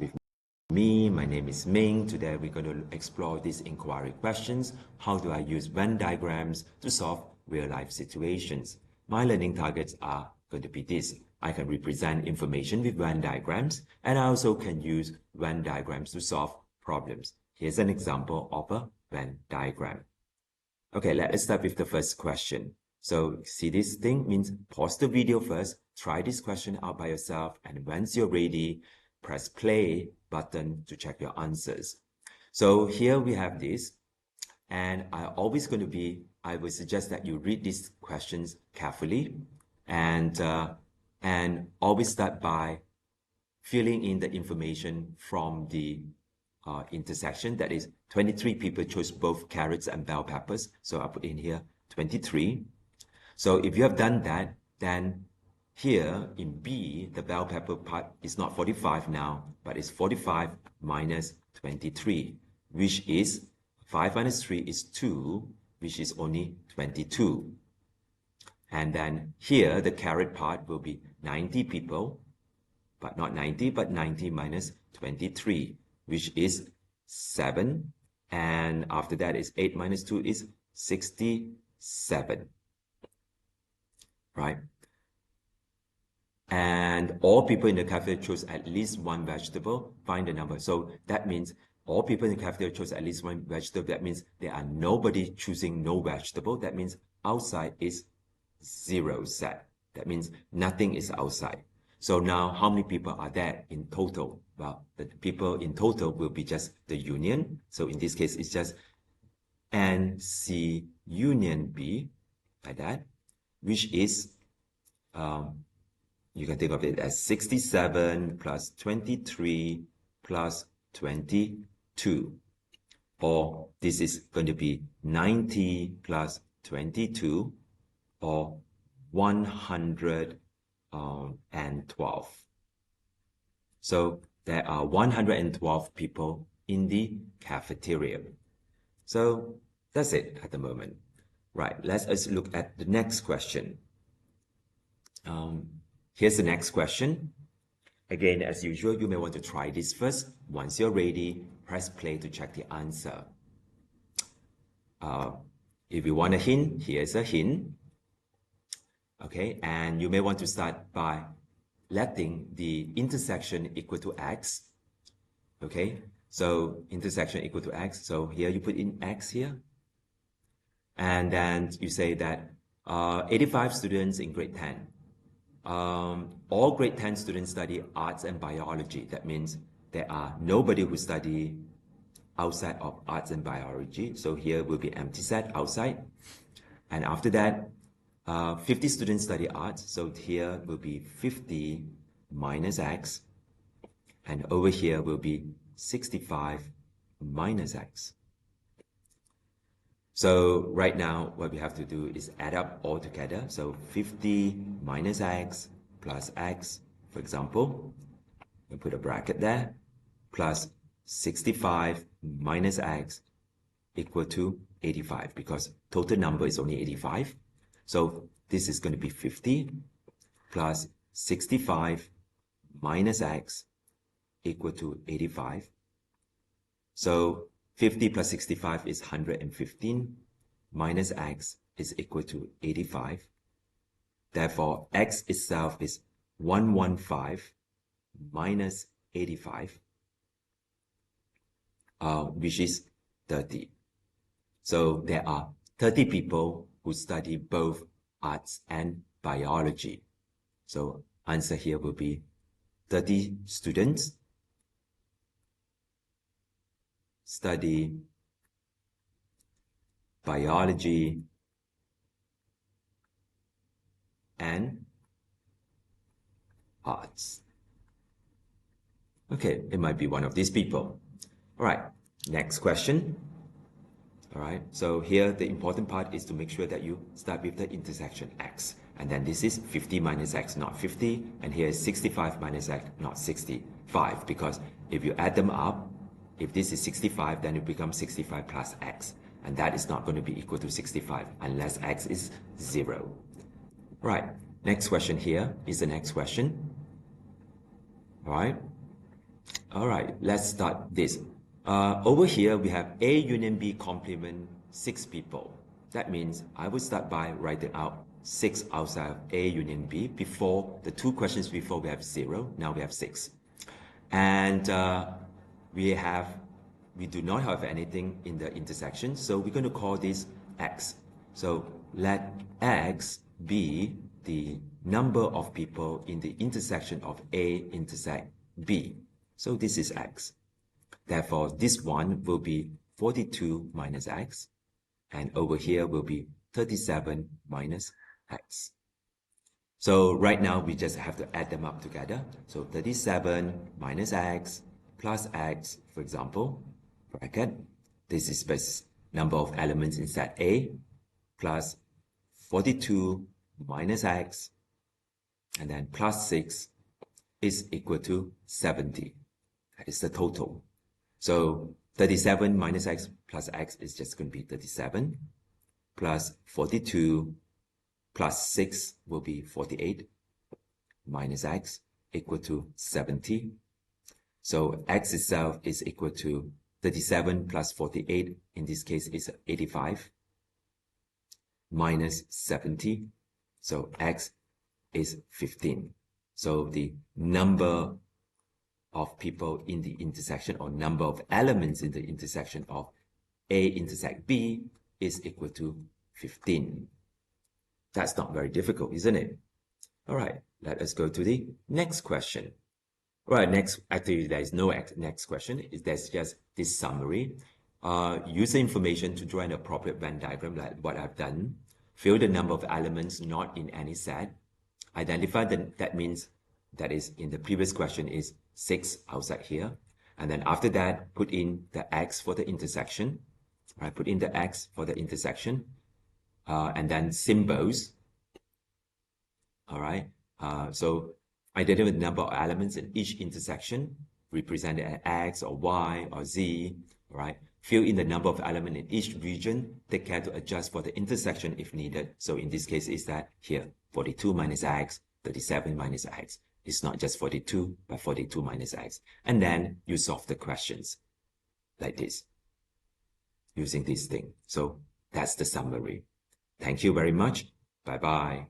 With me, my name is Ming. Today we're going to explore these inquiry questions. How do I use Venn diagrams to solve real-life situations? My learning targets are going to be this. I can represent information with Venn diagrams, and I also can use Venn diagrams to solve problems. Here's an example of a Venn diagram. Okay, let's start with the first question. So see, this thing means pause the video first, try this question out by yourself, and once you're ready, press play button to check your answers. So here we have this, and I will suggest that you read these questions carefully and always start by filling in the information from the intersection. That is 23 people chose both carrots and bell peppers. So I'll put in here 23. So if you have done that, then here in B, the bell pepper part is not 45 now, but it's 45 minus 23, which is 5 minus 3 is 2, which is only 22. And then here, the carrot part will be 90 people, but not 90, but 90 minus 23, which is 7. And after that is 8 minus 2 is 67, right? And all people in the cafeteria chose at least one vegetable, find the number. So that means all people in the cafeteria chose at least one vegetable. That means there are nobody choosing no vegetable. That means outside is 0 set. That means nothing is outside. So now how many people are there in total? Well, the people in total will be just the union. So in this case, it's just NC union B, like that, which is, you can think of it as 67 plus 23 plus 22. Or this is going to be 90 plus 22, or 112. So there are 112 people in the cafeteria. So that's it at the moment. Right, let's look at the next question. Here's the next question. Again, as usual, you may want to try this first. Once you're ready, press play to check the answer. If you want a hint, here's a hint. Okay, and you may want to start by letting the intersection equal to x. Okay, so intersection equal to x. So here you put in x here. And then you say that 85 students in grade 10. All grade 10 students study arts and biology. That means there are nobody who study outside of arts and biology. So here will be empty set outside. And after that, 50 students study arts. So here will be 50 minus x. And over here will be 65 minus x. So right now, what we have to do is add up all together. So 50 minus x plus x, for example, we put a bracket there, plus 65 minus x equal to 85, because total number is only 85. So this is going to be 50 plus 65 minus x equal to 85. So 50 plus 65 is 115, minus x is equal to 85. Therefore, x itself is 115 minus 85, which is 30. So there are 30 people who study both arts and biology. So answer here will be 30 students study biology and arts. Okay, it might be one of these people. All right, next question. All right, so here the important part is to make sure that you start with the intersection x. And then this is 50 minus x, not 50. And here is 65 minus x, not 65. Because if you add them up, if this is 65, then it becomes 65 plus x. And that is not going to be equal to 65 unless x is 0. Right, next question here is the next question. All right. All right, let's start this. Over here, we have A union B complement 6 people. That means I would start by writing out 6 outside of A union B. Before, the 2 questions before we have 0, now we have 6. And we do not have anything in the intersection, so we're going to call this X. So let X be the number of people in the intersection of A intersect B. So this is X. Therefore, this one will be 42 minus X, and over here will be 37 minus X. So right now, we just have to add them up together. So 37 minus X plus X, for example, bracket. This is the number of elements in set A, plus 42 minus X, and then plus 6 is equal to 70. That is the total. So 37 minus X plus X is just going to be 37, plus 42 plus 6 will be 48, minus X equal to 70. So X itself is equal to 37 plus 48, in this case is 85, minus 70. So X is 15. So the number of people in the intersection, or number of elements in the intersection of A intersect B, is equal to 15. That's not very difficult, isn't it? All right, let us go to the next question. All right, actually there is no next question. There's just this summary. Use the information to draw an appropriate Venn diagram, like what I've done. Fill the number of elements not in any set. Identify that means that is in the previous question is 6 outside here. And then after that, put in the X for the intersection. Right, put in the X for the intersection. And then symbols. All right. So identify the number of elements in each intersection, represented as X or Y or Z. All right. Fill in the number of elements in each region. Take care to adjust for the intersection if needed. So in this case, is that here 42 minus X, 37 minus X. It's not just 42, but 42 minus X. And then you solve the questions like this, using this thing. So that's the summary. Thank you very much. Bye-bye.